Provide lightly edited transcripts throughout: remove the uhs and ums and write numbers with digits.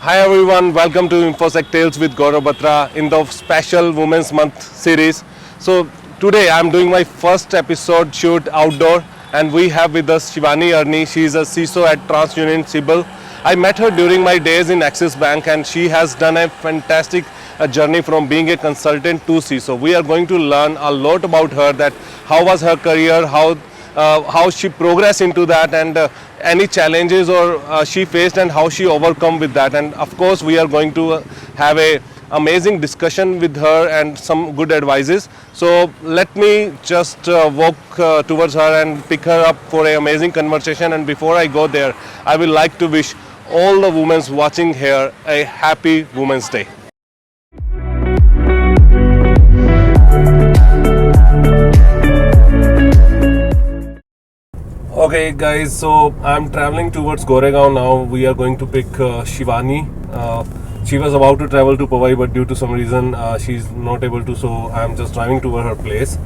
Hi everyone, welcome to Infosec Tales with Gaurav Batra in the special Women's Month series. So today I'm doing my first episode shoot outdoor and we have with us Shivani Arne. She is a CISO at TransUnion India. I met her during my days in Axis Bank and she has done a fantastic journey from being a consultant to CISO. We are going to learn a lot about her, that how was her career, how she progressed into that, and any challenges or she faced and how she overcome with that. And of course we are going to have a amazing discussion with her and some good advices. So let me just walk towards her and pick her up for an amazing conversation. And before I go there, I would like to wish all the women watching here a happy Women's Day. Okay guys, so I'm traveling towards Goregaon now. We are going to pick Shivani. She was about to travel to Powai, but due to some reason she's not able to, so I'm just driving to her place.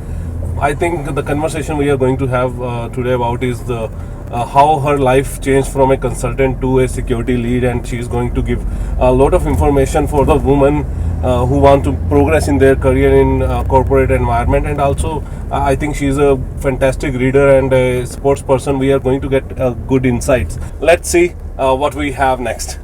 I think the conversation we are going to have today about is the how her life changed from a consultant to a security lead, and she's going to give a lot of information for the women who want to progress in their career in corporate environment. And also I think she's a fantastic reader and a sports person. We are going to get good insights. Let's see what we have next.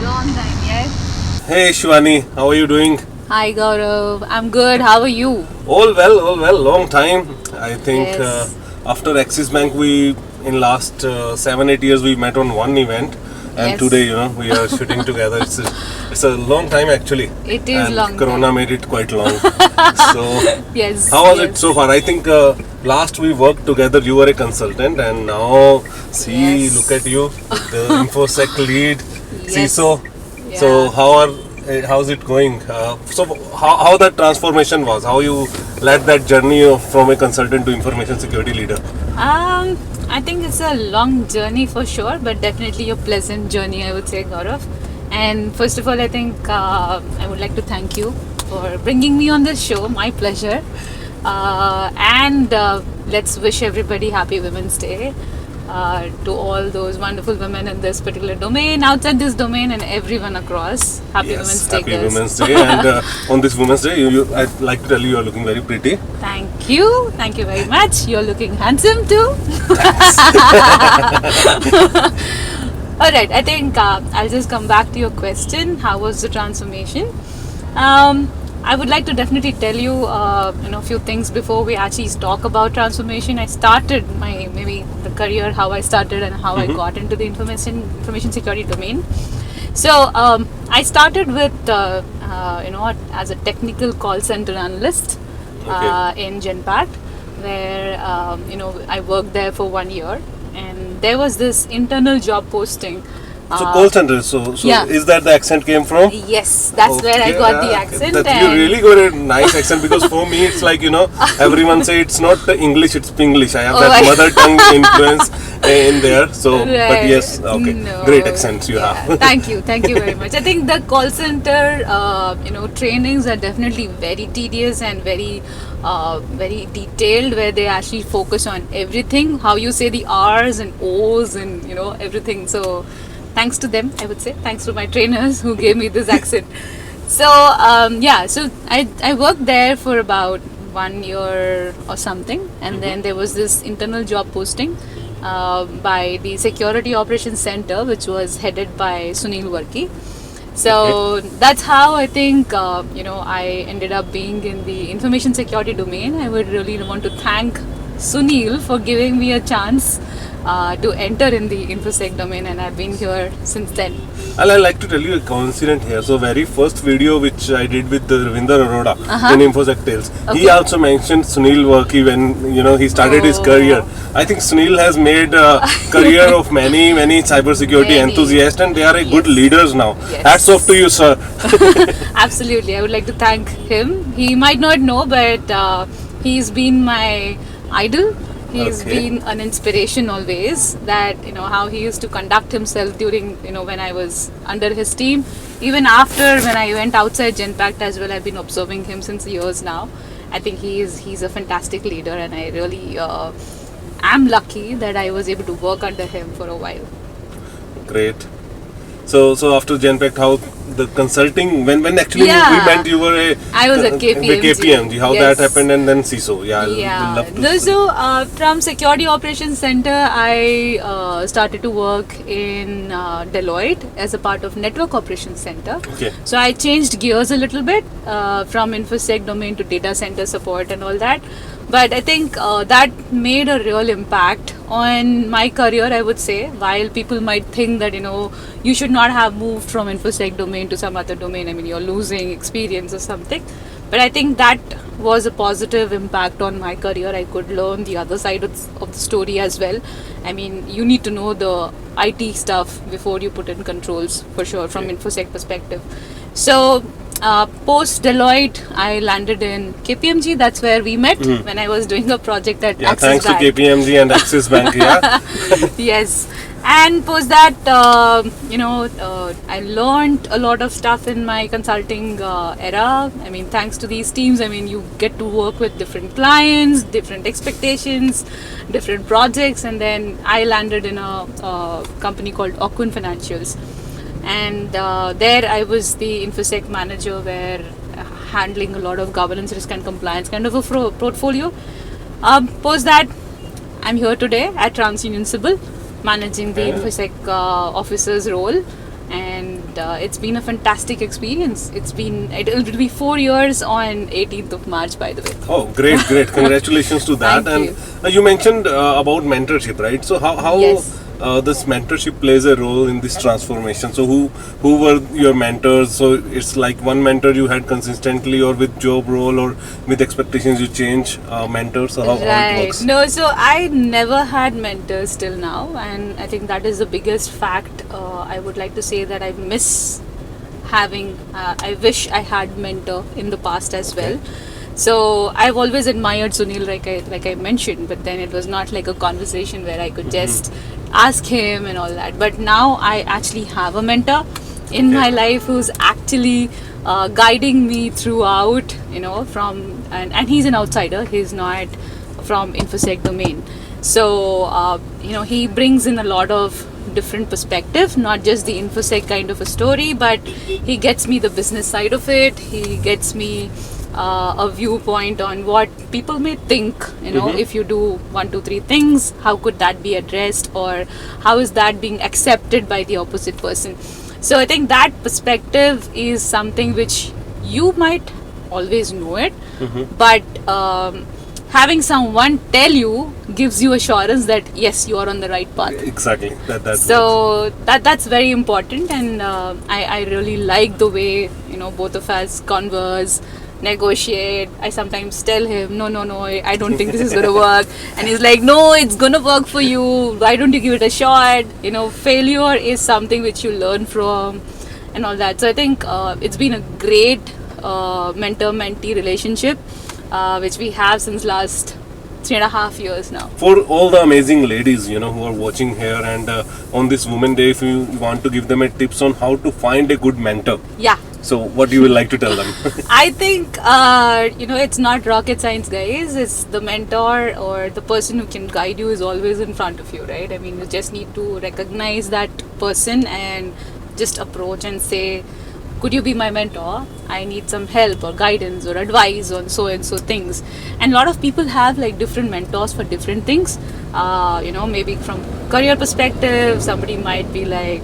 Long time, yes. Hey Shivani, how are you doing? Hi Gaurav, I'm good. How are you? All well, long time. I think Yes. after Axis Bank, we in last 7-8 years we met on one event, and Yes. today we are shooting together. It's a long time actually. It is and long Corona time. made it quite long. So Yes. how was yes. it so far? I think last we worked together, you were a consultant, and now see, Yes. look at you, the Infosec lead, Yes. CISO. Yeah. So how's it going? So how that transformation was? How you led that journey from a consultant to information security leader? I think it's a long journey for sure, but definitely a pleasant journey, I would say, Gaurav. And first of all, I think I would like to thank you for bringing me on this show. My pleasure. And let's wish everybody happy Women's Day. To all those wonderful women in this particular domain, outside this domain, and everyone across. Happy Women's Day, happy girls. Women's Day. And on this Women's Day, I'd like to tell you are looking very pretty. Thank you very much. You're looking handsome too. Alright, I think I'll just come back to your question. How was the transformation? I would like to definitely tell you, a few things before we actually talk about transformation. I started maybe the career, how I started and how I got into the information security domain. So I started with, as a technical call center analyst in Genpact, where I worked there for 1 year, and there was this internal job posting. So call center. So yeah. Is that the accent came from? Yes, that's where I got the accent. That and you really got a nice accent, because for me it's like everyone say it's not English, it's Pinglish. I have that mother tongue influence in there. So, but Right. yes, okay, No. great accents you have. Thank you very much. I think the call center, trainings are definitely very tedious and very detailed, where they actually focus on everything, how you say the R's and O's and everything. So thanks to them, I would say. Thanks to my trainers who gave me this accent. So so I worked there for about 1 year or something, and then there was this internal job posting by the Security Operations Center, which was headed by Sunil Varki. So that's how I think I ended up being in the information security domain. I would really want to thank Sunil for giving me a chance to enter in the Infosec domain, and I've been here since then. I'd like to tell you a coincidence here. So very first video which I did with Ravinder Arora in Infosec Tales, he also mentioned Sunil Varki when he started his career. I think Sunil has made a career of many cybersecurity enthusiasts, and they are good leaders now. Yes. Hats off to you, sir. Absolutely, I would like to thank him. He might not know, but he's been my idol He's Okay. been an inspiration always. That how he used to conduct himself during when I was under his team. Even after when I went outside Genpact as well, I've been observing him since years now. I think he's a fantastic leader, and I really am lucky that I was able to work under him for a while. Great. So after Genpact, how the consulting, when actually Yeah. we met, you were I was at with KPMG. KPMG. How Yes. that happened, and then CISO. Yeah, I Yeah. would love to. No, so from Security Operations Center, I started to work in Deloitte as a part of Network Operations Center. Okay. So I changed gears a little bit from Infosec domain to data center support and all that. But I think that made a real impact on my career, I would say. While people might think that you should not have moved from Infosec domain to some other domain, I mean you're losing experience or something. But I think that was a positive impact on my career. I could learn the other side of the story as well. I mean, you need to know the IT stuff before you put in controls, for sure, from Infosec perspective. So post Deloitte, I landed in KPMG. That's where we met when I was doing a project at Yeah, Axis thanks Bank. to KPMG and Axis Bank. Yeah. Yes, and post that I learned a lot of stuff in my consulting era. I mean, thanks to these teams, I mean, you get to work with different clients, different expectations, different projects, and then I landed in a company called Ocun Financials, and there I was the Infosec manager, where handling a lot of governance, risk and compliance kind of a portfolio. Post that, I'm here today at TransUnion Civil, managing the Infosec officer's role, and it's been a fantastic experience. It'll be 4 years on 18th of March, by the way. Oh, great. Congratulations to that. Thank And you mentioned about mentorship, right? So how Yes. this mentorship plays a role in this transformation. So who were your mentors? So it's like one mentor you had consistently, or with job role, or with expectations you change mentors. So how it works? No, so I never had mentors till now, and I think that is the biggest fact. I would like to say that I miss having. I wish I had mentor in the past as well. So I've always admired Sunil, like I mentioned, but then it was not like a conversation where I could just ask him and all that. But now I actually have a mentor in my life who's actually guiding me throughout. And he's an outsider. He's not from Infosec domain. So he brings in a lot of different perspective, not just the Infosec kind of a story, but he gets me the business side of it. He gets me a viewpoint on what people may think, if you do 1, 2, 3 things, how could that be addressed, or how is that being accepted by the opposite person. So I think that perspective is something which you might always know it, but having someone tell you gives you assurance that yes, you are on the right path. Exactly. That So that's very important, and I really like the way both of us converse, negotiate. I sometimes tell him, no, I don't think this is gonna work, and he's like, no, it's gonna work for you. Why don't you give it a shot? Failure is something which you learn from, and all that. So I think it's been a great mentor-mentee relationship, which we have since last 3.5 years now. For all the amazing ladies, who are watching here, and on this Women Day, if you want to give them a tips on how to find a good mentor, Yeah. so what you will like to tell them? I think it's not rocket science, guys. It's the mentor or the person who can guide you is always in front of you, right? I mean, you just need to recognize that person and just approach and say, could you be my mentor? I need some help or guidance or advice on so and so things. And a lot of people have like different mentors for different things. Maybe from career perspective, somebody might be like,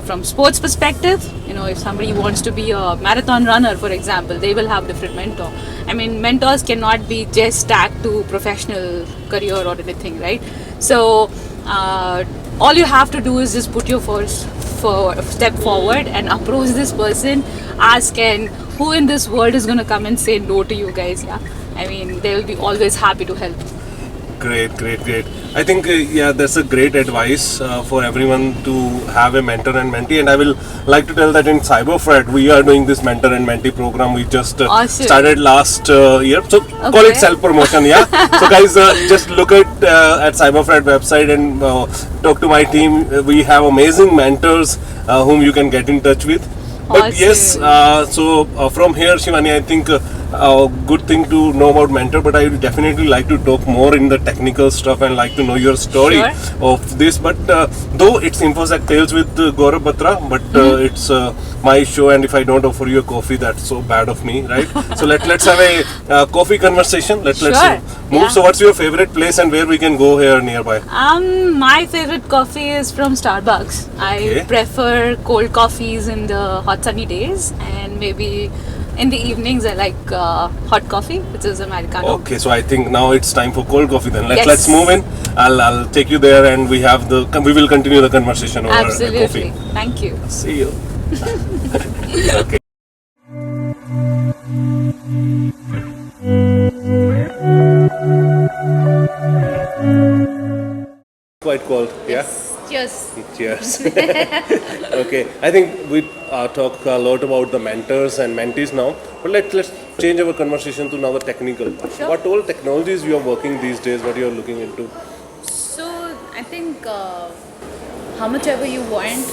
from sports perspective, if somebody wants to be a marathon runner, for example, they will have different mentor. I mean, mentors cannot be just tagged to professional career or anything, right? So all you have to do is just put your first step forward and approach this person, ask, and who in this world is going to come and say no to you guys? Yeah, I mean, they will be always happy to help. Great, great, great. I think yeah, that's a great advice for everyone to have a mentor and mentee. And I will like to tell that in CyberFred we are doing this mentor and mentee program. We just Awesome. started last year, so call it Okay. self promotion. Yeah. So guys, just look at CyberFred website and talk to my team. We have amazing mentors whom you can get in touch with. But yes, Awesome. from here, Shivani, I think good thing to know about mentor, but I would definitely like to talk more in the technical stuff and like to know your story Sure. of this. But though it's Infosec Tales with Gaurav Batra, but it's my show, and if I don't offer you a coffee, that's so bad of me, right? So let's have a coffee conversation. Let's Sure. move. Yeah. So what's your favorite place and where we can go here nearby? My favorite coffee is from Starbucks. Okay. I prefer cold coffees in the hot sunny days, and maybe in the evenings I like hot coffee, which is Americano. Okay, so I think now it's time for cold coffee then. Yes. Let's move in. I'll take you there and we will continue the conversation over Absolutely. coffee. Thank you. See you. Okay. Quite cold, yeah? Cheers. Cheers. Okay, I think we talk a lot about the mentors and mentees now, but let's change our conversation to now the technical. Sure. What all technologies you are working these days? What you are looking into? So I think how much ever you want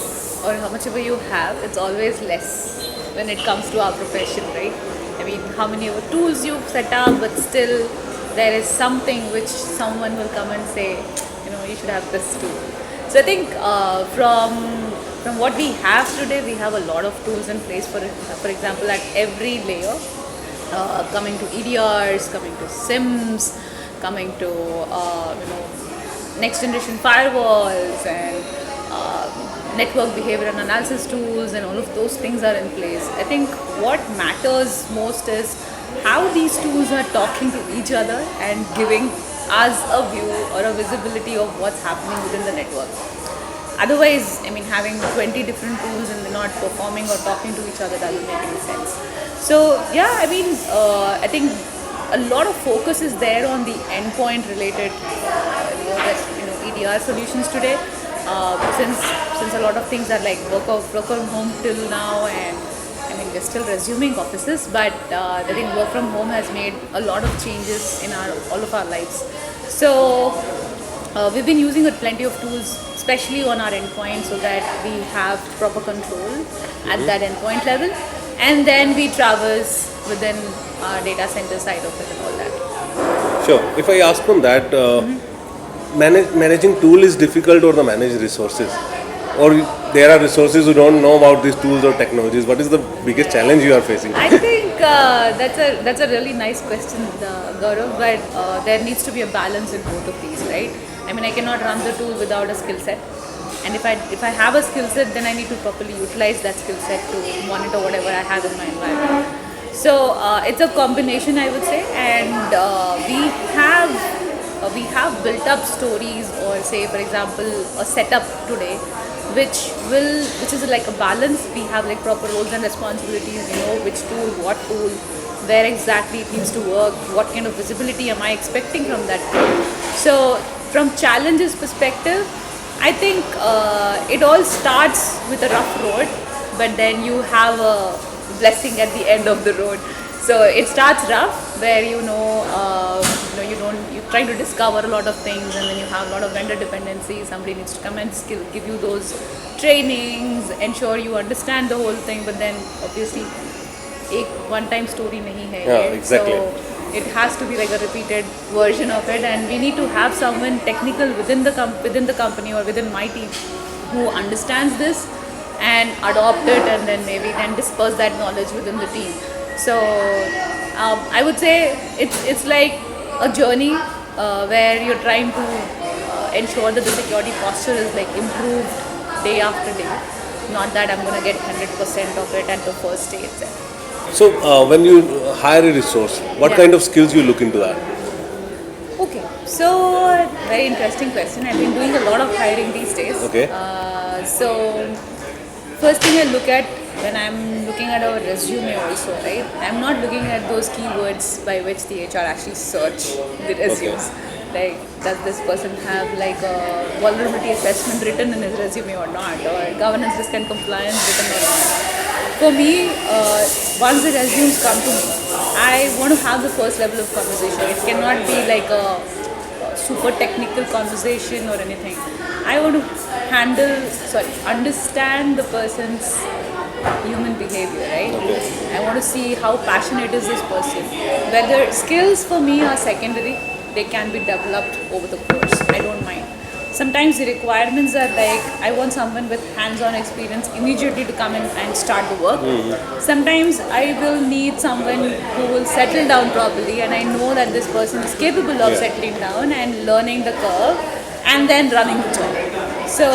or how much ever you have, it's always less when it comes to our profession, right? I mean, how many ever tools you've set up, but still there is something which someone will come and say, you should have this tool. So I think from what we have today, we have a lot of tools in place. For example, at every layer, coming to EDRs, coming to SIMs, coming to next generation firewalls and network behavior and analysis tools, and all of those things are in place. I think what matters most is how these tools are talking to each other and giving us a view or a visibility of what's happening within the network. Otherwise, I mean, having 20 different tools and they're not performing or talking to each other doesn't make any sense. So yeah, I mean, I think a lot of focus is there on the endpoint related, EDR solutions today. Since a lot of things are like work from home till now, and I mean, we're still resuming offices, but I think work from home has made a lot of changes in all of our lives. So we've been using plenty of tools, especially on our endpoint, so that we have proper control at that endpoint level, and then we traverse within our data center side of it and all that. Sure. If I ask on that, managing tool is difficult or the manage resources? Or there are resources who don't know about these tools or technologies. What is the biggest challenge you are facing? I think that's a really nice question, Gaurav. But there needs to be a balance in both of these, right? I mean, I cannot run the tool without a skill set, and if I have a skill set, then I need to properly utilize that skill set to monitor whatever I have in my environment. So it's a combination, I would say, and we have built up stories, or say, for example, a setup today which is like a balance. We have like proper roles and responsibilities, which tool, what tool, where exactly it needs to work, what kind of visibility am I expecting from that tool. So from challenges perspective, I think it all starts with a rough road, but then you have a blessing at the end of the road. So it starts rough, where you're trying to discover a lot of things, and then you have a lot of vendor dependencies. Somebody needs to come and give you those trainings, ensure you understand the whole thing. But then obviously, एक one-time story नहीं है. Yeah, exactly. So it has to be like a repeated version of it, and we need to have someone technical within the company or within my team who understands this and adopt it, and then maybe then disperse that knowledge within the team. So I would say it's like a journey where you're trying to ensure that the security posture is like improved day after day. Not that I'm going to get 100% of it at the first day itself. So when you hire a resource, what kind of skills you look into that? Okay, so very interesting question. I've been doing a lot of hiring these days. Okay. So first thing I look at when I'm looking at our resume also, right? I'm not looking at those keywords by which the HR actually search the resumes. Like, does this person have like a vulnerability assessment written in his resume or not, or governance, risk and compliance written or not? For me, once the resumes come to me, I want to have the first level of conversation. It cannot be like a super technical conversation or anything. I want to understand the person's human behavior, right? Okay. I want to see how passionate is this person. Whether skills for me are secondary, they can be developed over the course. I don't mind. Sometimes the requirements are like, I want someone with hands-on experience immediately to come in and start the work. Sometimes I will need someone who will settle down properly, and I know that this person is capable of settling down and learning the curve and then running the job. So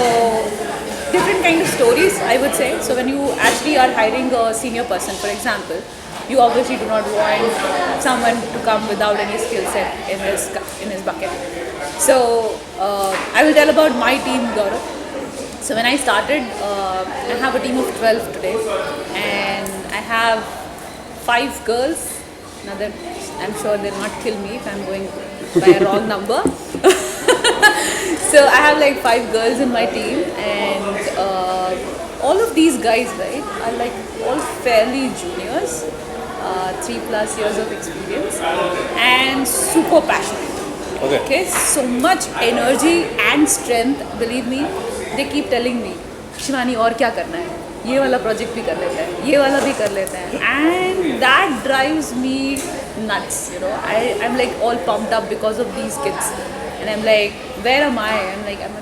different kind of stories, I would say. So when you actually are hiring a senior person, for example, you obviously do not want someone to come without any skill set in his bucket. So I will tell about my team, Gaurav. So when I started, I have a team of 12 today, and I have 5 girls. Now I'm sure they'll not kill me if I'm going by a wrong number. So I have like 5 girls in my team, and all of these guys, right, are like all fairly juniors, 3+ years of experience, and super passionate. Okay, so much energy and strength. Believe me, they keep telling me, Shivani, और क्या करना है? ये वाला project भी कर लेते हैं, ये वाला भी कर लेते हैं, and that drives me nuts. You know, I'm like all pumped up because of these kids, and I'm like, where am I?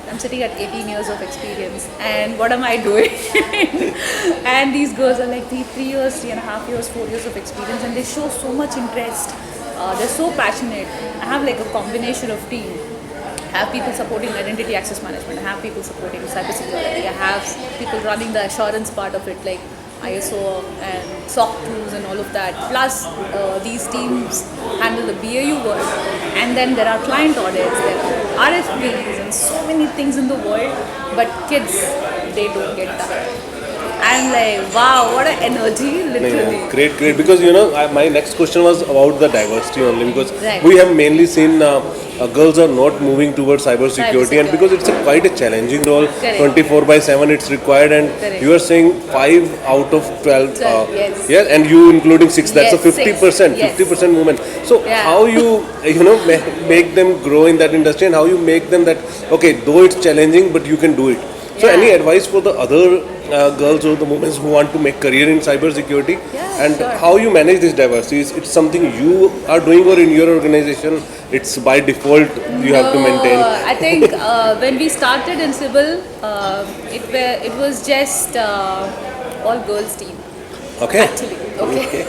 I'm sitting at 18 years of experience, and what am I doing? And these girls are like 3 years, 3.5 years, 4 years of experience, and they show so much interest. They're so passionate. I have like a combination of team. I have people supporting identity access management. I have people supporting cybersecurity. I have people running the assurance part of it, like ISO and SOC 2s and all of that. Plus, these teams handle the BAU work. And then there are client audits, there are RFPs, and so many things in the world. But kids, they don't get that. I'm like, wow, what an energy, literally. Great. Because my next question was about the diversity only, because Right. we have mainly seen girls are not moving towards cybersecurity, and because it's quite a challenging role, Correct. 24/7 it's required, and Correct. you are saying 5 out of 12. 12, yes. Yeah, and you including 6. That's Yes, a 50%, 6, yes. 50% women. So Yeah. how you make them grow in that industry, and how you make them that okay, though it's challenging, but you can do it. So Yeah. any advice for the other girls or the women who want to make career in cybersecurity, Yeah, and sure. how you manage this diversity? It's something you are doing, or in your organization it's by default you have to maintain? I think when we started in Civil, it was just all girls team. Okay. Actually, okay.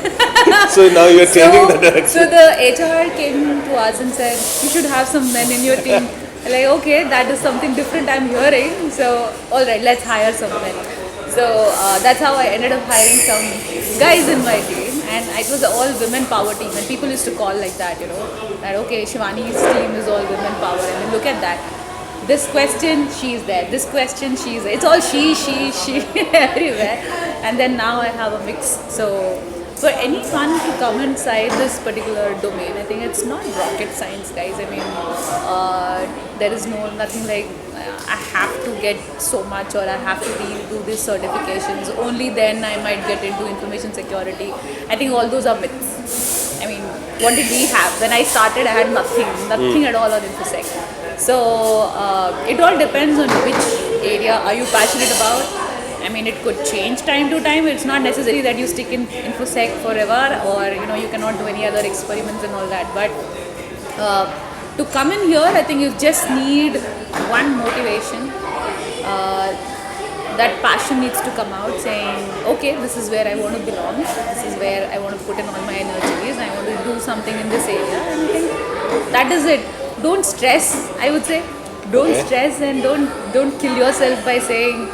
So now you are changing the direction. So the HR came to us and said, you should have some men in your team. Like, okay, that is something different I'm hearing. So, alright, let's hire some men. So that's how I ended up hiring some guys in my team, and it was an all women power team. And people used to call like that, that okay, Shivani's team is all women power. I mean, look at that. This question, she's there. This question, she's there. It's all she everywhere. And then now I have a mix. So for anyone to come inside this particular domain, I think it's not rocket science, guys. I mean, there is nothing like I have to get so much, or I have to do these certifications. Only then I might get into information security. I think all those are myths. I mean, what did we have? When I started, I had nothing at all on Infosec. So it all depends on which area are you passionate about. I mean, it could change time to time. It's not necessary that you stick in Infosec forever, or you cannot do any other experiments and all that. But to come in here, I think you just need one motivation. That passion needs to come out, saying, okay, this is where I want to belong. This is where I want to put in all my energies. I want to do something in this area. And I think that is it. Don't stress, I would say. Don't stress, and don't kill yourself by saying,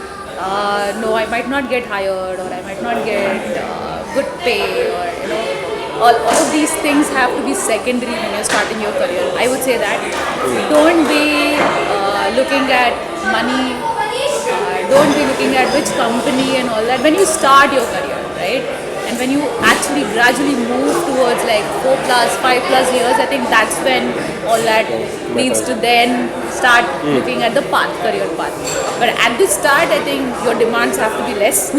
no, I might not get hired, or I might not get good pay, or all of these things have to be secondary when you're starting your career. I would say that. Don't be looking at money, don't be looking at which company and all that when you start your career, right? And when you actually gradually move towards like 4 plus, 5 plus years, I think that's when all that needs to then start looking at the path, career path. But at the start, I think your demands have to be less,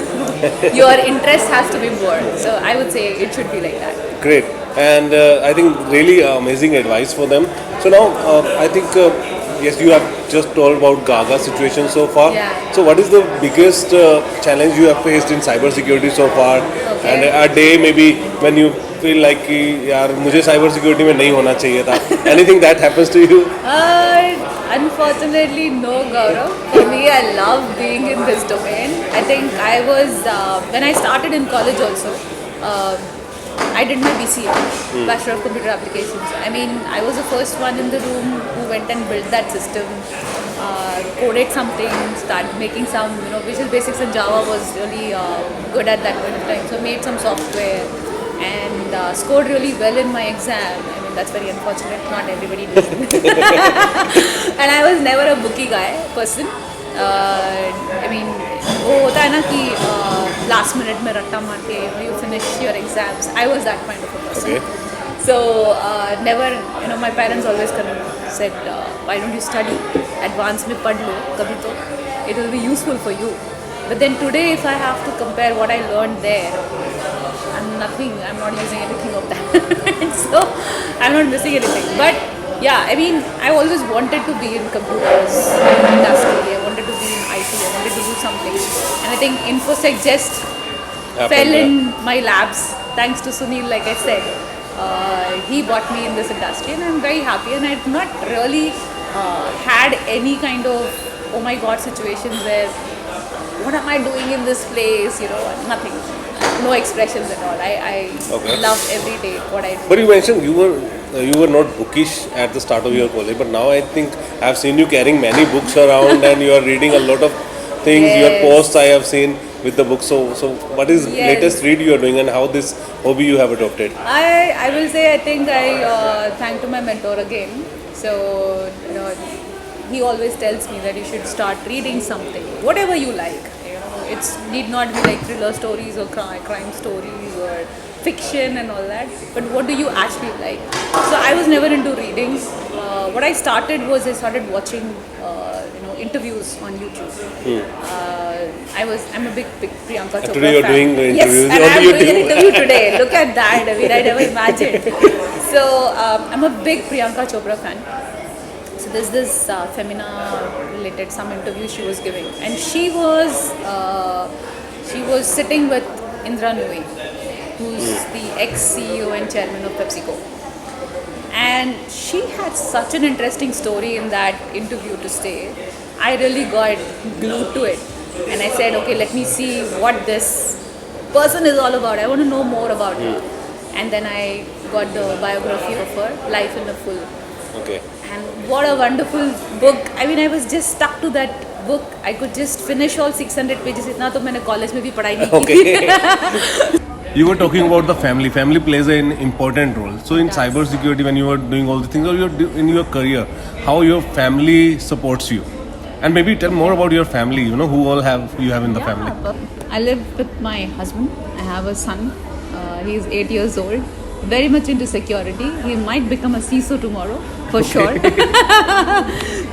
your interest has to be more. So I would say it should be like that. Great. And I think really amazing advice for them. So now I think yes, you have just told about Gaga situation so far. Yeah. So what is the biggest challenge you have faced in cybersecurity so far? Okay. And a day maybe when you feel like कि यार मुझे cybersecurity में नहीं होना चाहिए था. Anything that happens to you? Unfortunately, no, Gaurav. For me, I love being in this domain. I think I was, when I started in college also, I did my BCA, Bachelor of Computer Applications. I mean, I was the first one in the room who went and built that system, coded something, started making some, Visual Basics in Java was really good at that point of time. So made some software and scored really well in my exam. I mean, that's very unfortunate. Not everybody does. And I was never a bookie person. I mean, वो होता है ना कि last minute में रट्टा मार के you finish your exams. I was that kind of a person. Okay. So never, my parents always kind of said, why don't you study? Advance में पढ़ लो कभी तो. It will be useful for you. But then today, if I have to compare what I learned there, I'm not using anything of that. So I'm not missing anything. But yeah, I mean, I always wanted to be in computers industry. I wanted to be in IT. I wanted to do something. And I think Infosec just fell in my laps. Thanks to Sunil, like I said. He brought me in this industry and I'm very happy. And I've not really had any kind of, oh my God, situations where, what am I doing in this place? Nothing. No expressions at all. I love every day what I do. But you mentioned you were not bookish at the start of your college, but now I think I've seen you carrying many books around and you are reading a lot of things. Yes. Your posts I have seen with the books. So what is latest read you are doing and how this hobby you have adopted? I will say I think I thank to my mentor again. So he always tells me that you should start reading something, whatever you like. It need not be like thriller stories or crime stories or fiction and all that, but what do you actually like? So I was never into reading. What I started was I started watching interviews on YouTube. I'm a big Priyanka Chopra today you're fan. doing the interviews and on I'm YouTube. doing an interview today. Look at that. I mean, I never imagined. So I'm a big Priyanka Chopra fan. So there's this Femina related some interview she was giving, and she was sitting with Indra Nooyi, who's the ex-CEO and chairman of PepsiCo. And she had such an interesting story in that interview to say. I really got glued to it. And I said, okay, let me see what this person is all about. I want to know more about her. And then I got the biography of her, Life in the Full. Okay. And what a wonderful book. I mean, I was just stuck to that book. I could just finish all 600 pages. Itna to maine college mein bhi padhai nahi ki. You were talking about the family. Family plays an important role. So in cybersecurity, when you were doing all the things, or in your career, how your family supports you? And maybe tell more about your family. Who all you have in the family? I live with my husband. I have a son. He's 8 years old. Very much into security. He might become a CISO tomorrow, for sure.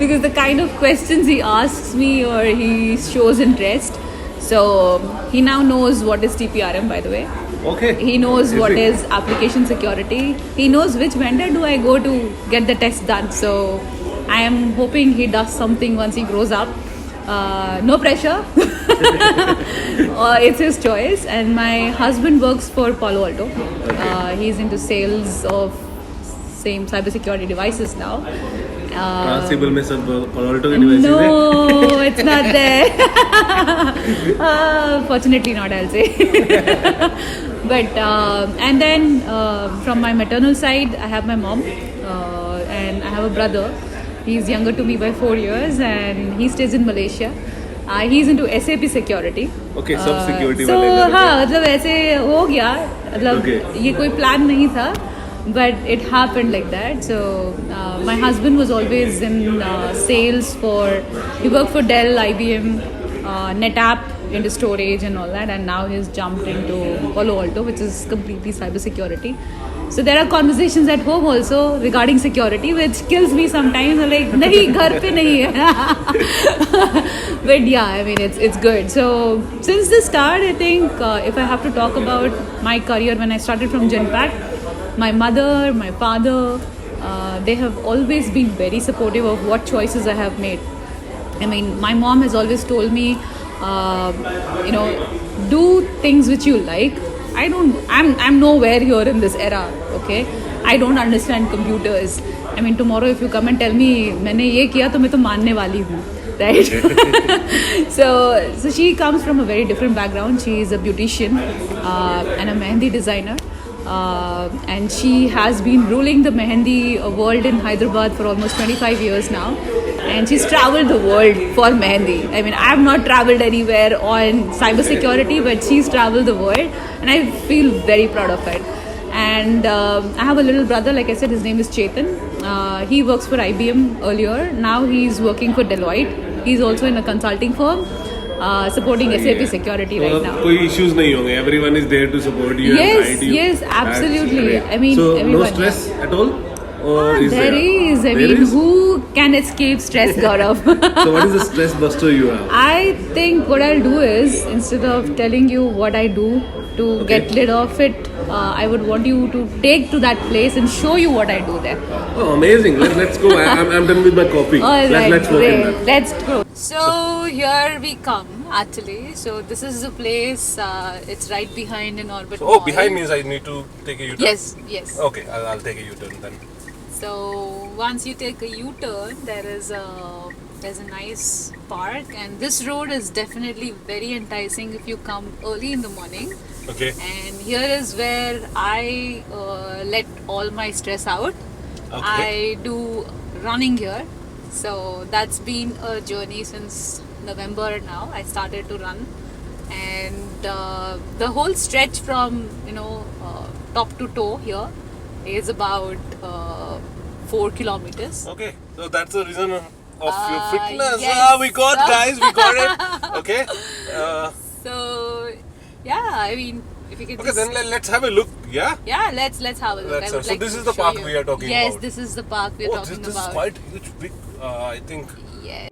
Because the kind of questions he asks me or he shows interest. So he now knows what is TPRM, by the way. Okay. He knows what is application security. He knows which vendor do I go to get the test done. So I am hoping he does something once he grows up. No pressure. It's his choice. And my husband works for Palo Alto. He's into sales of same cybersecurity devices now. Transable में सब Palo Alto के devices हैं? No, it's not there. Fortunately not, I'll say. But and then from my maternal side, I have my mom and I have a brother. He's younger to me by 4 years and he stays in Malaysia. He's into SAP security. Okay, सब security So वाले हाँ, मतलब ऐसे हो गया. मतलब ये कोई plan नहीं था. But it happened like that. So my husband was always in sales he worked for Dell, IBM, NetApp, into storage and all that, and now he's jumped into Palo Alto, which is completely cybersecurity. So there are conversations at home also regarding security, which kills me sometimes. I'm like, nahi, ghar pe nahi hai. But yeah, I mean, it's good. So since the start, I think if I have to talk about my career when I started from Genpact, my mother, my father, they have always been very supportive of what choices I have made. I mean, my mom has always told me, do things which you like. I'm nowhere here in this era, okay? I don't understand computers. I mean, tomorrow if you come and tell me, मैंने ये किया तो मैं तो मानने वाली हूँ, right? So she comes from a very different background. She is a beautician and a mehendi designer. And she has been ruling the mehendi world in Hyderabad for almost 25 years now. And she's traveled the world for mehendi. I mean, I have not traveled anywhere on cybersecurity, but she's traveled the world, and I feel very proud of it. And I have a little brother, like I said, his name is Chetan. He works for IBM earlier. Now he's working for Deloitte. He's also in a consulting firm. Supporting SAP security right now. कोई issues नहीं होंगे. Everyone is there to support you yes, and guide you. Yes, absolutely. I mean, so everyone, no stress at all. Or is there is. I mean, who can escape stress, Gaurav? So what is the stress buster you have? I think what I'll do is, instead of telling you what I do to get rid of it, I would want you to take to that place and show you what I do there. Oh, amazing. Let's go. I'm done with my coffee. All right, let's walk in there. Let's go. So here we come, actually. So this is the place. It's right behind in Orbit. So, oh, behind means I need to take a U-turn? Yes, yes. Okay, I'll take a U-turn then. So once you take a U-turn, there's a nice park, and this road is definitely very enticing if you come early in the morning. Okay. And here is where I let all my stress out. Okay. I do running here, so that's been a journey since November now. I started to run, and the whole stretch from top to toe here is about 4 kilometers. Okay, so that's the reason of your fitness. Yes. We got guys, we got it. Okay. So yeah, I mean, if you can. Okay, then let's have a look. Yeah. Yeah, let's have a look. So this is the park we are talking about. Yes, this is the park we are talking this about. is quite huge, big. I think. Yes.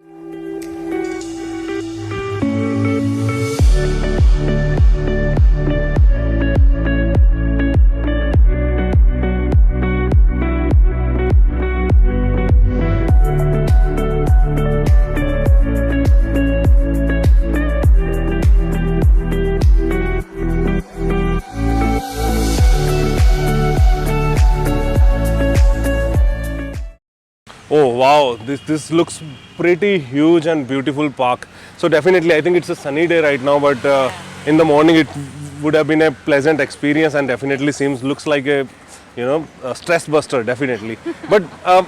Oh wow, this looks pretty huge and beautiful park. So definitely, I think it's a sunny day right now, but in the morning it would have been a pleasant experience, and definitely looks like a stress buster, definitely. But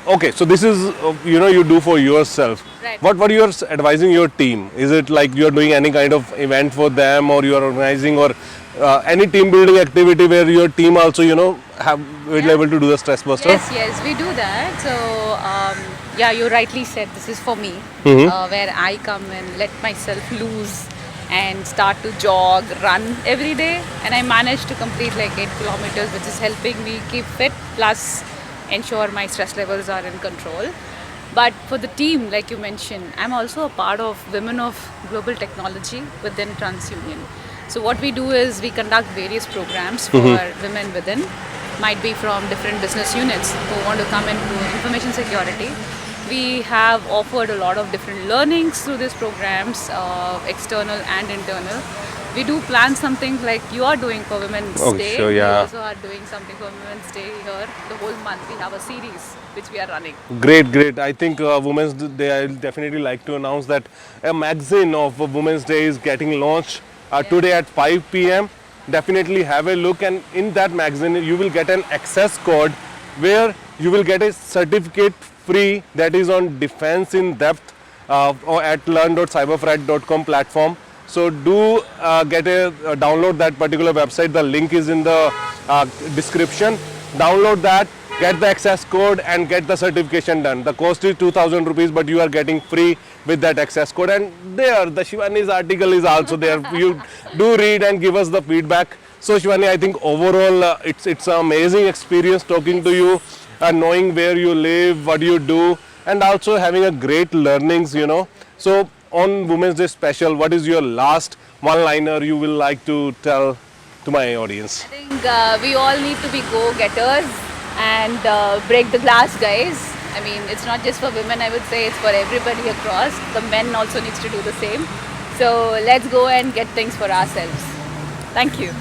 okay, so this is you do for yourself. Right. What you are advising your team? Is it like you are doing any kind of event for them, or you are organizing, or any team building activity where your team also will be able to do the stress buster? Yes, we do that. So yeah, you rightly said this is for me, where I come and let myself loose and start to jog, run every day, and I managed to complete like 8 kilometers, which is helping me keep fit, plus ensure my stress levels are in control. But for the team, like you mentioned, I'm also a part of Women of Global Technology within TransUnion. So what we do is we conduct various programs for women within, might be from different business units who want to come into information security. We have offered a lot of different learnings through these programs, external and internal. We do plan something like you are doing for Women's Day. Sure, yeah. We also are doing something for Women's Day here. The whole month we have a series which we are running. Great. I think Women's Day, I will definitely like to announce that a magazine of Women's Day is getting launched today at 5 p.m. Definitely have a look, and in that magazine you will get an access code where you will get a certificate free that is on defense in depth or at learn.cyberfrat.com platform. So do download that particular website. The link is in the description. Download that get the access code and get the certification done. The cost is 2000 rupees, but you are getting free with that access code. And there, the Shivani's article is also there. You do read and give us the feedback. So Shivani, I think overall it's an amazing experience talking to you and knowing where you live, what you do, and also having a great learnings, you know. So on Women's Day special, what is your last one-liner you will like to tell to my audience? I think we all need to be go-getters and break the glass, guys. I mean, it's not just for women, I would say, it's for everybody across. The men also needs to do the same. So let's go and get things for ourselves. Thank you.